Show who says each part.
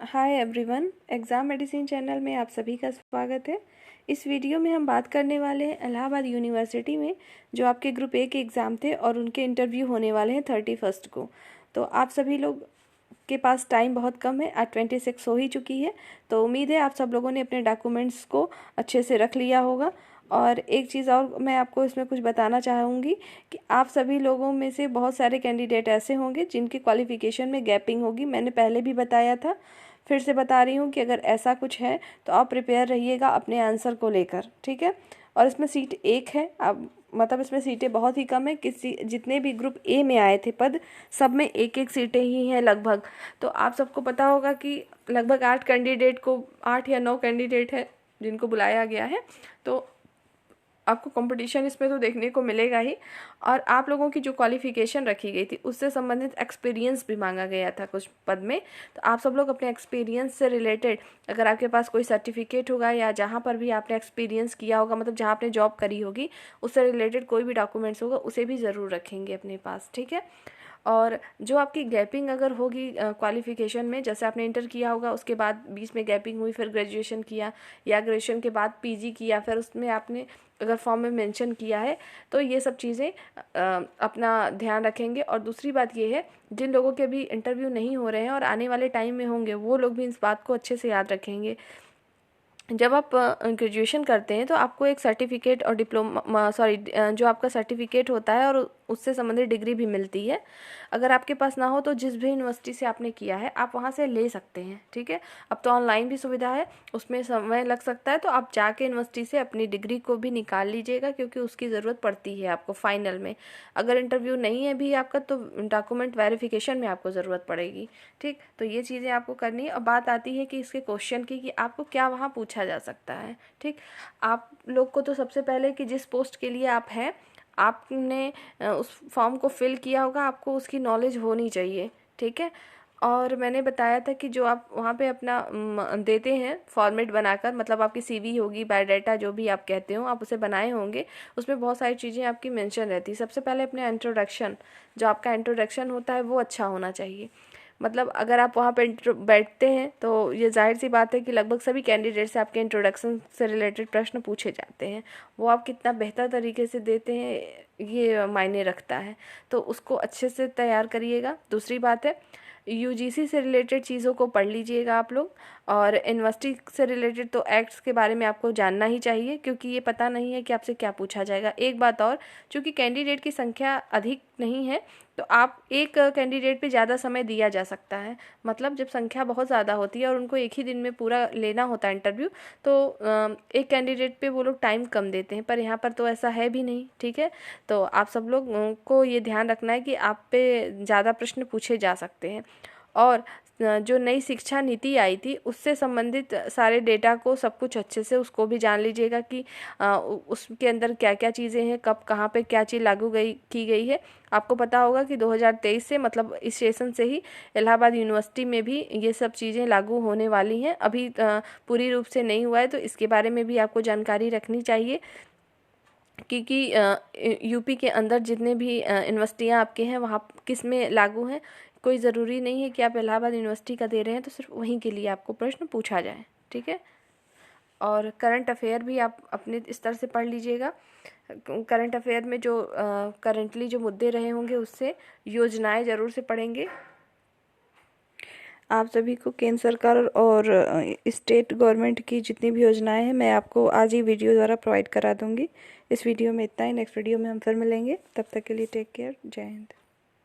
Speaker 1: Hi everyone, exam medicine channel में आप सभी का स्वागत है। इस वीडियो में हम बात करने वाले हैं इलाहाबाद यूनिवर्सिटी में जो आपके ग्रुप ए के एग्ज़ाम थे और उनके इंटरव्यू होने वाले हैं 31 को। तो आप सभी लोग के पास टाइम बहुत कम है, आज 26 हो ही चुकी है। तो उम्मीद है आप सब लोगों ने अपने डॉक्यूमेंट्स को अच्छे से रख लिया होगा। और एक चीज़ और मैं आपको इसमें कुछ बताना चाहूँगी कि आप सभी लोगों में से बहुत सारे कैंडिडेट ऐसे होंगे जिनकी क्वालिफ़िकेशन में गैपिंग होगी। मैंने पहले भी बताया था, फिर से बता रही हूँ कि अगर ऐसा कुछ है तो आप प्रिपेयर रहिएगा अपने आंसर को लेकर, ठीक है। और इसमें सीट एक है, अब मतलब इसमें सीटें बहुत ही कम है। किसी जितने भी ग्रुप ए में आए थे पद, सब में एक एक सीटें ही हैं लगभग। तो आप सबको पता होगा कि लगभग 8 कैंडिडेट को, 8 या 9 कैंडिडेट है जिनको बुलाया गया है। तो आपको कंपटीशन इसमें तो देखने को मिलेगा ही। और आप लोगों की जो क्वालिफिकेशन रखी गई थी उससे संबंधित एक्सपीरियंस भी मांगा गया था कुछ पद में। तो आप सब लोग अपने एक्सपीरियंस से रिलेटेड, अगर आपके पास कोई सर्टिफिकेट होगा या जहाँ पर भी आपने एक्सपीरियंस किया होगा, मतलब जहाँ आपने जॉब करी होगी, उससे रिलेटेड कोई भी डॉक्यूमेंट्स होगा उसे भी ज़रूर रखेंगे अपने पास, ठीक है। और जो आपकी गैपिंग अगर होगी क्वालिफिकेशन में, जैसे आपने इंटर किया होगा उसके बाद बीच में गैपिंग हुई, फिर ग्रेजुएशन किया या ग्रेजुएशन के बाद पीजी किया, फिर उसमें आपने अगर फॉर्म में मेंशन किया है, तो ये सब चीज़ें अपना ध्यान रखेंगे। और दूसरी बात ये है, जिन लोगों के भी इंटरव्यू नहीं हो रहे हैं और आने वाले टाइम में होंगे, वो लोग भी इस बात को अच्छे से याद रखेंगे। जब आप ग्रेजुएशन करते हैं तो आपको एक सर्टिफिकेट और डिप्लोमा जो आपका सर्टिफिकेट होता है और उससे संबंधित डिग्री भी मिलती है। अगर आपके पास ना हो तो जिस भी यूनिवर्सिटी से आपने किया है आप वहाँ से ले सकते हैं, ठीक है। अब तो ऑनलाइन भी सुविधा है, उसमें समय लग सकता है, तो आप जाके यूनिवर्सिटी से अपनी डिग्री को भी निकाल लीजिएगा क्योंकि उसकी ज़रूरत पड़ती है आपको फाइनल में। अगर इंटरव्यू नहीं है भी आपका तो डॉक्यूमेंट वेरिफिकेशन में आपको ज़रूरत पड़ेगी, ठीक। तो ये चीज़ें आपको करनी है। और बात आती है कि इसके क्वेश्चन की, कि आपको क्या वहाँ पूछा जा सकता है, ठीक। आप लोग को तो सबसे पहले कि जिस पोस्ट के लिए आप हैं, आपने उस फॉर्म को फिल किया होगा, आपको उसकी नॉलेज होनी चाहिए, ठीक है। और मैंने बताया था कि जो आप वहाँ पे अपना देते हैं फॉर्मेट बनाकर, मतलब आपकी सीवी होगी, बायोडाटा जो भी आप कहते हो, आप उसे बनाए होंगे, उसमें बहुत सारी चीज़ें आपकी मेंशन रहती है। सबसे पहले अपने इंट्रोडक्शन, जो आपका इंट्रोडक्शन होता है वो अच्छा होना चाहिए। मतलब अगर आप वहाँ पे बैठते हैं तो ये जाहिर सी बात है कि लगभग सभी कैंडिडेट से आपके इंट्रोडक्शन से रिलेटेड प्रश्न पूछे जाते हैं। वो आप कितना बेहतर तरीके से देते हैं ये मायने रखता है, तो उसको अच्छे से तैयार करिएगा। दूसरी बात है, यूजीसी से रिलेटेड चीज़ों को पढ़ लीजिएगा आप लोग। और यूनिवर्सिटी से रिलेटेड तो एक्ट्स के बारे में आपको जानना ही चाहिए, क्योंकि ये पता नहीं है कि आपसे क्या पूछा जाएगा। एक बात और, चूँकि कैंडिडेट की संख्या अधिक नहीं है तो आप एक कैंडिडेट पे ज़्यादा समय दिया जा सकता है। मतलब जब संख्या बहुत ज़्यादा होती है और उनको एक ही दिन में पूरा लेना होता है इंटरव्यू, तो एक कैंडिडेट पे वो लोग टाइम कम देते हैं, पर यहाँ पर तो ऐसा है भी नहीं, ठीक है। तो आप सब लोग को ये ध्यान रखना है कि आप पे ज़्यादा प्रश्न पूछे जा सकते हैं। और जो नई शिक्षा नीति आई थी उससे संबंधित सारे डेटा को, सब कुछ अच्छे से उसको भी जान लीजिएगा कि उसके अंदर क्या क्या चीज़ें हैं, कब कहाँ पे क्या चीज़ लागू की गई है। आपको पता होगा कि 2023 से, मतलब इस सेशन से ही इलाहाबाद यूनिवर्सिटी में भी ये सब चीज़ें लागू होने वाली हैं। अभी पूरी रूप से नहीं हुआ है, तो इसके बारे में भी आपको जानकारी रखनी चाहिए। क्योंकि यूपी के अंदर जितने भी यूनिवर्सिटियाँ आपके हैं वहाँ किस में लागू हैं, कोई ज़रूरी नहीं है कि आप इलाहाबाद यूनिवर्सिटी का दे रहे हैं तो सिर्फ वहीं के लिए आपको प्रश्न पूछा जाए, ठीक है। और करंट अफेयर भी आप अपने स्तर से पढ़ लीजिएगा। करंट अफेयर में जो करंटली जो मुद्दे रहे होंगे उससे योजनाएं ज़रूर से पढ़ेंगे। आप सभी को केंद्र सरकार और स्टेट गवर्नमेंट की जितनी भी योजनाएं हैं मैं आपको आज ही वीडियो द्वारा प्रोवाइड करा दूंगी। इस वीडियो में इतना ही, नेक्स्ट वीडियो में हम फिर मिलेंगे, तब तक के लिए टेक केयर, जय हिंद।